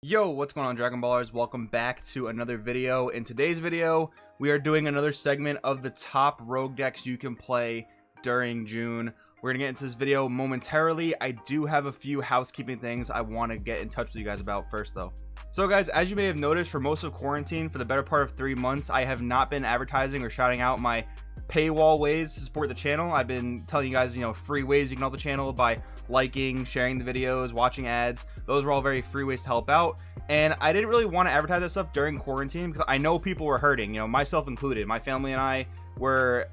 Yo, what's going on, Dragon Ballers? Welcome back to another video. In today's video, we are doing another segment of the top rogue decks you can play during June. We're gonna get into this video momentarily. I do have a few housekeeping things I want to get in touch with you guys about first though. So guys, as you may have noticed, for most of quarantine, for the better part of 3 months, I have not been advertising or shouting out my paywall ways to support the channel. I've been telling you guys, free ways you can help the channel by liking, sharing the videos, watching ads. Those were all very free ways to help out. And I didn't really want to advertise that stuff during quarantine because I know people were hurting, myself included. My family and I were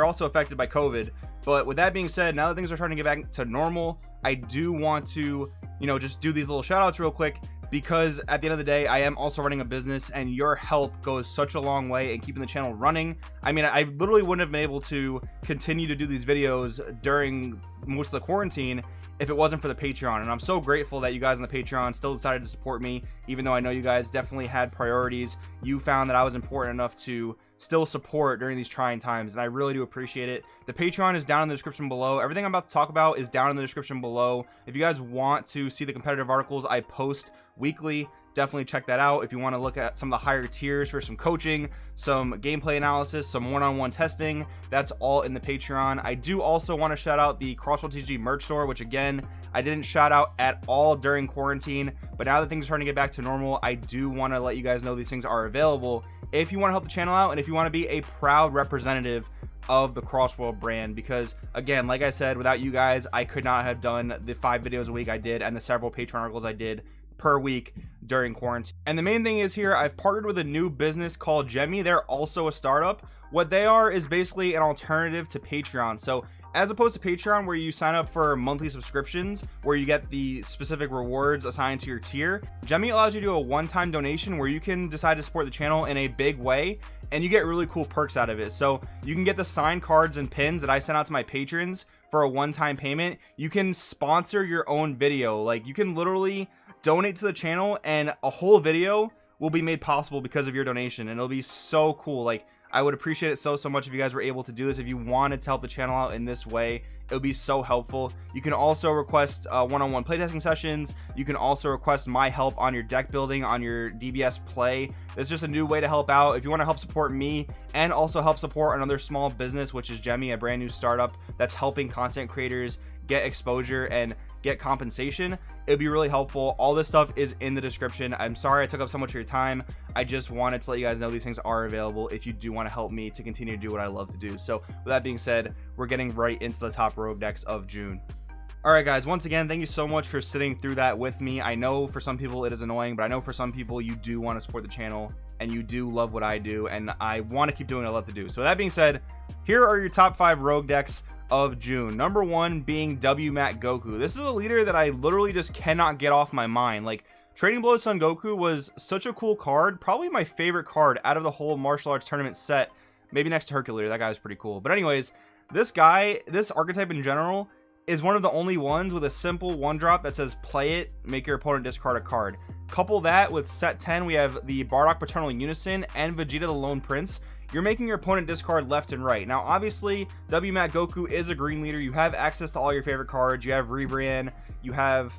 also affected by COVID. But with that being said, now that things are starting to get back to normal, I do want to, just do these little shout outs real quick, because at the end of the day, I am also running a business and your help goes such a long way in keeping the channel running. I mean, I literally wouldn't have been able to continue to do these videos during most of the quarantine if it wasn't for the Patreon. And I'm so grateful that you guys on the Patreon still decided to support me, even though I know you guys definitely had priorities. You found that I was important enough to still support during these trying times, and I really do appreciate it. The Patreon is down in the description below. Everything I'm about to talk about is down in the description below. If you guys want to see the competitive articles I post weekly, definitely check that out. If you want to look at some of the higher tiers for some coaching, some gameplay analysis, some one-on-one testing, that's all in the Patreon. I do also want to shout out the Crossworld TG merch store, which again, I didn't shout out at all during quarantine, but now that things are starting to get back to normal, I do want to let you guys know these things are available if you want to help the channel out and if you want to be a proud representative of the Crossworld brand. Because again, like I said, without you guys, I could not have done the 5 videos a week I did and the several Patreon articles I did per week during quarantine. And the main thing is here, I've partnered with a new business called Jemmy. They're also a startup. What they are is basically an alternative to Patreon. So as opposed to Patreon, where you sign up for monthly subscriptions where you get the specific rewards assigned to your tier, Jemmy allows you to do a one-time donation where you can decide to support the channel in a big way, and you get really cool perks out of it. So you can get the signed cards and pins that I sent out to my patrons for a one-time payment. You can sponsor your own video. Like, you can literally donate to the channel and a whole video will be made possible because of your donation, and it'll be so cool. Like, I would appreciate it so much if you guys were able to do this. If you wanted to help the channel out in this way, it would be so helpful. You can also request one-on-one playtesting sessions. You can also request my help on your deck building, on your DBS play. It's just a new way to help out. If you want to help support me and also help support another small business, which is Jemmy, a brand new startup that's helping content creators get exposure and get compensation, it'd be really helpful. All this stuff is in the description. I'm sorry I took up so much of your time. I just wanted to let you guys know these things are available if you do want to help me to continue to do what I love to do. So with that being said, we're getting right into the top rogue decks of June. Alright guys, once again, thank you so much for sitting through that with me. I know for some people it is annoying, but I know for some people you do want to support the channel and you do love what I do, and I want to keep doing what I love to do. So with that being said, here are your top 5 rogue decks of June. Number 1 being Mad Goku. This is a leader that I literally just cannot get off my mind. Like, Trading Blow Son Goku was such a cool card, probably my favorite card out of the whole martial arts tournament set, maybe next to Hercules. That guy was pretty cool. But anyways, this archetype in general is one of the only ones with a simple 1-drop that says play it, make your opponent discard a card. Couple that with set 10, we have the Bardock Paternal Unison and Vegeta the Lone Prince. You're making your opponent discard left and right. Now obviously Mad Goku is a green leader. You have access to all your favorite cards. You have Rebrand, you have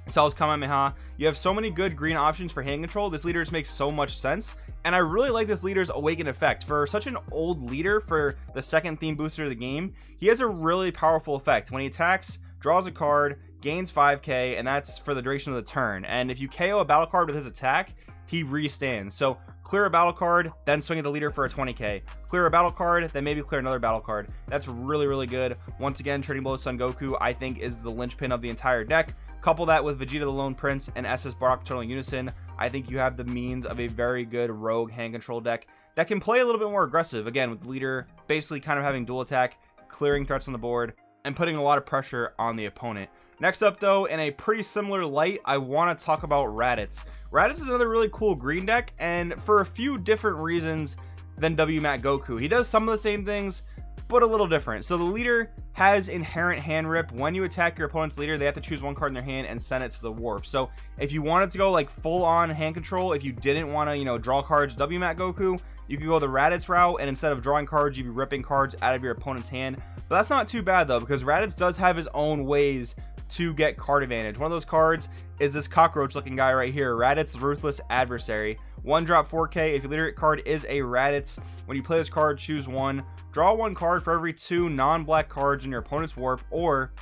Cell's Kamehameha. You have so many good green options for hand control. This leader just makes so much sense, and I really like this leader's Awaken effect. For such an old leader, for the second theme booster of the game, he has a really powerful effect. When he attacks, draws a card, gains 5k, and that's for the duration of the turn. And if you KO a battle card with his attack, he restands. So clear a battle card, then swing at the leader for a 20k. Clear a battle card, then maybe clear another battle card. That's really good. Once again, Trading Blow Son Goku, I think, is the linchpin of the entire deck. Couple that with Vegeta the Lone Prince and SS Bardock Paternal Unison, I think you have the means of a very good rogue hand control deck that can play a little bit more aggressive. Again, with the leader basically kind of having dual attack, clearing threats on the board, and putting a lot of pressure on the opponent. Next up though, in a pretty similar light, I want to talk about Raddatz. Raddatz is another really cool green deck, and for a few different reasons than Mad Goku. He does some of the same things, but a little different. So the leader has inherent hand rip. When you attack your opponent's leader, they have to choose 1 card in their hand and send it to the warp. So if you wanted to go like full on hand control, if you didn't want to, draw cards Mad Goku, you could go the Raddatz route, and instead of drawing cards, you'd be ripping cards out of your opponent's hand. But that's not too bad though, because Raddatz does have his own ways to get card advantage. One of those cards is this cockroach looking guy right here, Raddatz Ruthless Adversary. 1-drop 4K. If your leader card is a Raddatz, when you play this card, choose one. Draw one card for every 2 non-black cards in your opponent's warp, or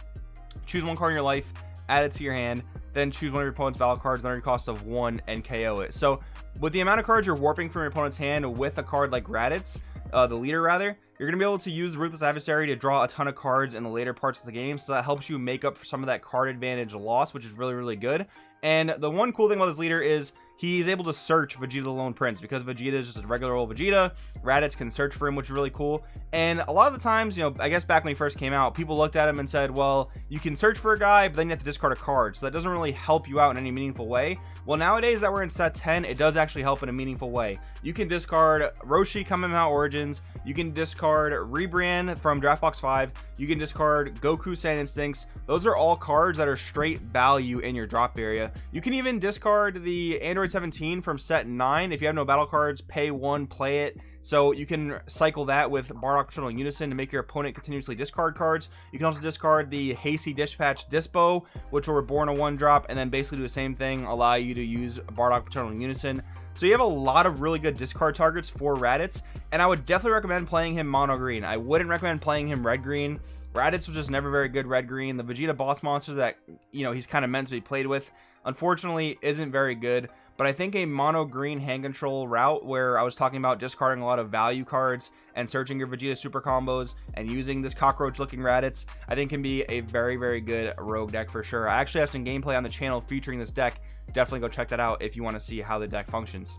choose one card in your life, add it to your hand, then choose one of your opponent's battle cards under your cost of 1 and KO it. So with the amount of cards you're warping from your opponent's hand with a card like Raddatz, the leader rather, you're going to be able to use Ruthless Adversary to draw a ton of cards in the later parts of the game, so that helps you make up for some of that card advantage loss, which is really, really good. And the one cool thing about this leader is he's able to search Vegeta the Lone Prince, because Vegeta is just a regular old Vegeta. Raddatz can search for him, which is really cool. And a lot of the times, you know, I guess back when he first came out, people looked at him and said, well, you can search for a guy, but then you have to discard a card, so that doesn't really help you out in any meaningful way. Well, nowadays that we're in set 10, it does actually help in a meaningful way. You can discard Roshi Kamehameha Origins, you can discard Rebrand from Draft Box 5, you can discard Goku Saiyan Instincts. Those are all cards that are straight value in your drop area. You can even discard the Android 17 from set 9. If you have no battle cards, pay 1, play it. So you can cycle that with Bardock Paternal Unison to make your opponent continuously discard cards. You can also discard the Hasty Dispatch Dispo, which will reborn a 1-drop, and then basically do the same thing, allow you to use Bardock Paternal Unison. So you have a lot of really good discard targets for Raddatz, and I would definitely recommend playing him mono green. I wouldn't recommend playing him red green. Raddatz was just never very good red green. The Vegeta boss monster that, you know, he's kind of meant to be played with, unfortunately isn't very good. But I think a mono green hand control route, where I was talking about discarding a lot of value cards and searching your Vegeta super combos and using this cockroach looking Raddatz, I think can be a very, very good rogue deck for sure. I actually have some gameplay on the channel featuring this deck. Definitely go check that out if you want to see how the deck functions.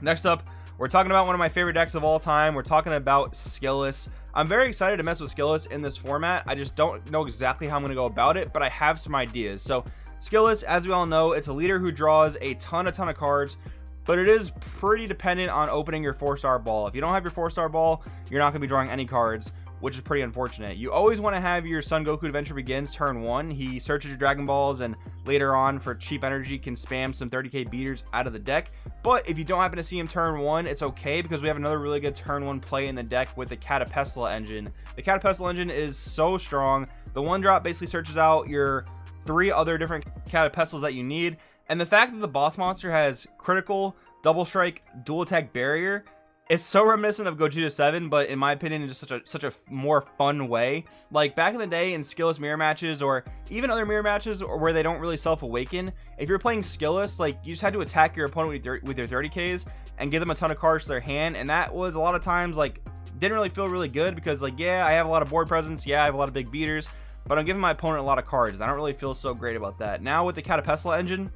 Next up, we're talking about one of my favorite decks of all time. We're talking about Skilless. I'm very excited to mess with Skilless in this format. I just don't know exactly how I'm going to go about it, but I have some ideas. So Skilless, as we all know, it's a leader who draws a ton of cards, but it is pretty dependent on opening your 4-star ball. If you don't have your 4-star ball, you're not going to be drawing any cards, which is pretty unfortunate. You always want to have your Son Goku Adventure Begins turn 1. He searches your Dragon Balls and later on for cheap energy can spam some 30k beaters out of the deck. But if you don't happen to see him turn 1, it's okay, because we have another really good turn 1 play in the deck with the Catapesla engine. The Catapesla engine is so strong. The 1-drop basically searches out your 3 other different Catapestlas that you need, and the fact that the boss monster has critical, double strike, dual attack barrier, it's so reminiscent of Gogeta 7, but in my opinion, in just such a more fun way. Like back in the day in Skilless mirror matches, or even other mirror matches where they don't really self-awaken, if you're playing Skilless, like you just had to attack your opponent with your 30ks and give them a ton of cards to their hand, and that was a lot of times like didn't really feel really good, because like, yeah, I have a lot of board presence, yeah, I have a lot of big beaters, but I'm giving my opponent a lot of cards. I don't really feel so great about that. Now with the Catapesla engine,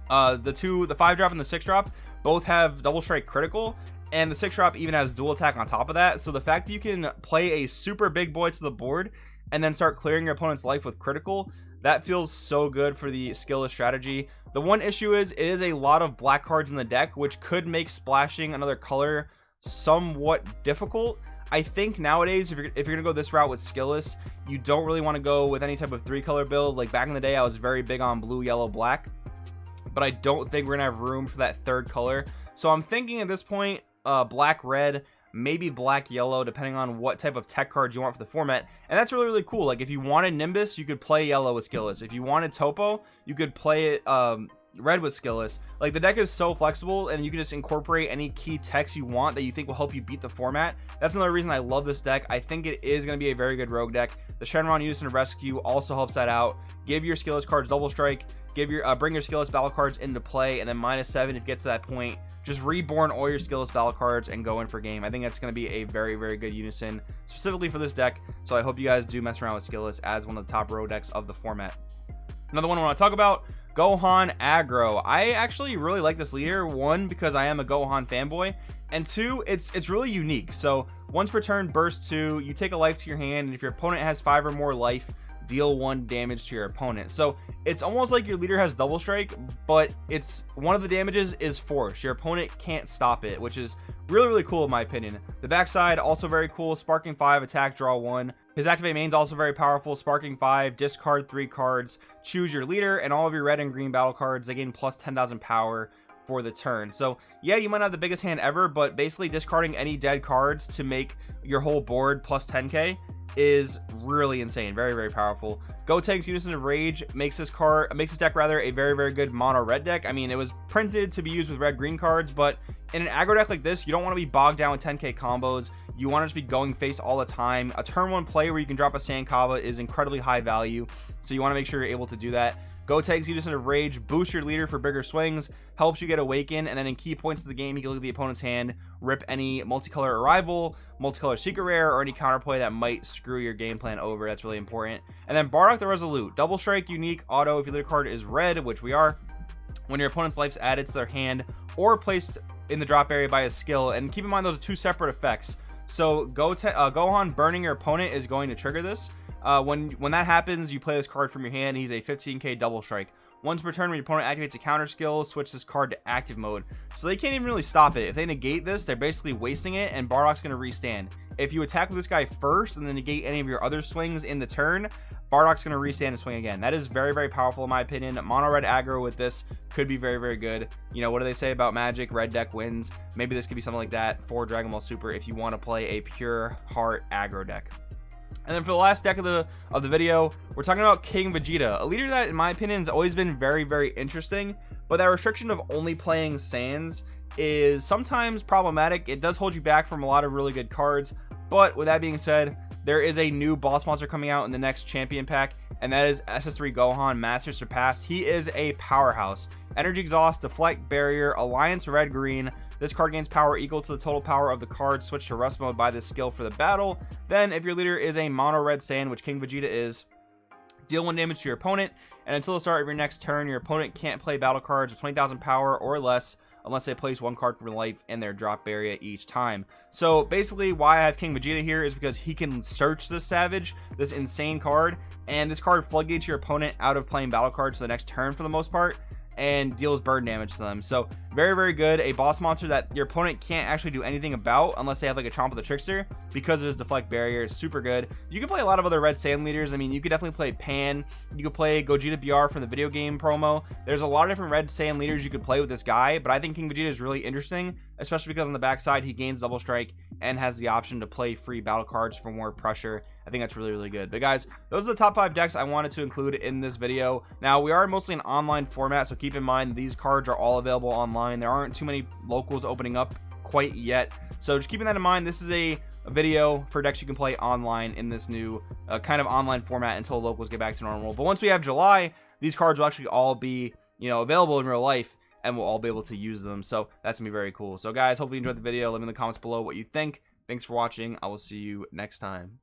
the 5-drop and the 6-drop both have double strike critical, and the 6-drop even has dual attack on top of that. So the fact that you can play a super big boy to the board and then start clearing your opponent's life with critical, that feels so good for the Skilless strategy. The one issue is it is a lot of black cards in the deck, which could make splashing another color somewhat difficult. I think nowadays, if you're gonna go this route with Skilless, you don't really want to go with any type of 3-color build. Like back in the day, I was very big on blue, yellow, black, but I don't think we're gonna have room for that 3rd color. So I'm thinking at this point, black, red, maybe black, yellow, depending on what type of tech cards you want for the format. And that's really, really cool. Like if you wanted Nimbus, you could play yellow with Skilless. If you wanted Topo, you could play it red with Skilless. Like the deck is so flexible, and you can just incorporate any key techs you want that you think will help you beat the format. That's another reason I love this deck. I think it is going to be a very good rogue deck. The Shenron Unison Rescue also helps that out. Give your Skilless cards double strike. Give your bring your Skilless battle cards into play, and then -7 if you get to that point. Just reborn all your Skilless battle cards and go in for game. I think that's going to be a very, very good unison specifically for this deck. So I hope you guys do mess around with Skilless as one of the top rogue decks of the format. Another one I want to talk about, Gohan Aggro. I actually really like this leader. 1, because I am a Gohan fanboy, and 2, it's really unique. So once per turn, burst 2, you take a life to your hand, and if your opponent has 5 or more life, deal 1 damage to your opponent. So it's almost like your leader has double strike, but it's one of the damages is force. Your opponent can't stop it, which is really, really cool in my opinion. The backside also very cool. Sparking 5, attack, draw 1. His activate main is also very powerful. Sparking 5, discard 3 cards, choose your leader, and all of your red and green battle cards, they gain plus 10,000 power for the turn. So yeah, you might not have the biggest hand ever, but basically discarding any dead cards to make your whole board plus 10k is really insane. Very, very powerful. Gotenks Unison of Rage makes this deck rather a very, very good mono red deck. I mean, it was printed to be used with red green cards, but in an aggro deck like this, you don't want to be bogged down with 10k combos. You want to just be going face all the time. A turn 1 play where you can drop a Sand Kava is incredibly high value, so you want to make sure you're able to do that. Gotenks Unison of Rage boosts your leader for bigger swings, helps you get Awaken, and then in key points of the game, you can look at the opponent's hand, rip any multicolor arrival, multicolor secret rare, or any counterplay that might screw your game plan over. That's really important. And then Bardock the Resolute, double strike, unique, auto. If your leader card is red, which we are, when your opponent's life's added to their hand or placed in the drop area by a skill, and keep in mind those are 2 separate effects. So Gohan burning your opponent is going to trigger this. When that happens, you play this card from your hand. He's a 15k double strike. Once per turn, when your opponent activates a counter skill, switch this card to active mode. So they can't even really stop it. If they negate this, they're basically wasting it, and Bardock's going to restand. If you attack with this guy first and then negate any of your other swings in the turn, Bardock's going to restand and swing again. That is very, very powerful in my opinion. Mono red aggro with this could be very, very good. You know, what do they say about Magic? Red deck wins. Maybe this could be something like that for Dragon Ball Super if you want to play a pure heart aggro deck. And then for the last deck of the video, we're talking about King Vegeta, a leader that in my opinion has always been very, very interesting, but that restriction of only playing Saiyans is sometimes problematic. It does hold you back from a lot of really good cards. But with that being said, there is a new boss monster coming out in the next champion pack, and that is SS3 Gohan Master Surpass. He is a powerhouse. Energy Exhaust, Deflect, Barrier, Alliance red green. This card gains power equal to the total power of the card. Switch to rest mode by this skill for the battle. Then if your leader is a mono red Saiyan, which King Vegeta is, deal 1 damage to your opponent, and until the start of your next turn, your opponent can't play battle cards with 20,000 power or less unless they place 1 card from life in their drop area each time. So basically why I have King Vegeta here is because he can search this savage, this insane card, and this card floodgates your opponent out of playing battle cards for the next turn for the most part, and deals burn damage to them. So very, very good. A boss monster that your opponent can't actually do anything about unless they have like a Chomp of the Trickster, because of his Deflect Barrier. Is super good. You can play a lot of other red Saiyan leaders. I mean, you could definitely play Pan. You could play Gogeta BR from the video game promo. There's a lot of different red Saiyan leaders you could play with this guy, but I think King Vegeta is really interesting, especially because on the backside he gains double strike and has the option to play free battle cards for more pressure. I think that's really, really good. But guys, those are the top 5 decks I wanted to include in this video. Now, we are mostly an online format, so keep in mind these cards are all available online. There aren't too many locals opening up quite yet, so just keeping that in mind, this is a video for decks you can play online in this new kind of online format until locals get back to normal. But once we have July, these cards will actually all be, you know, available in real life, and we'll all be able to use them. So that's gonna be very cool. So guys, hopefully you enjoyed the video. Let me know in the comments below what you think. Thanks for watching. I will see you next time.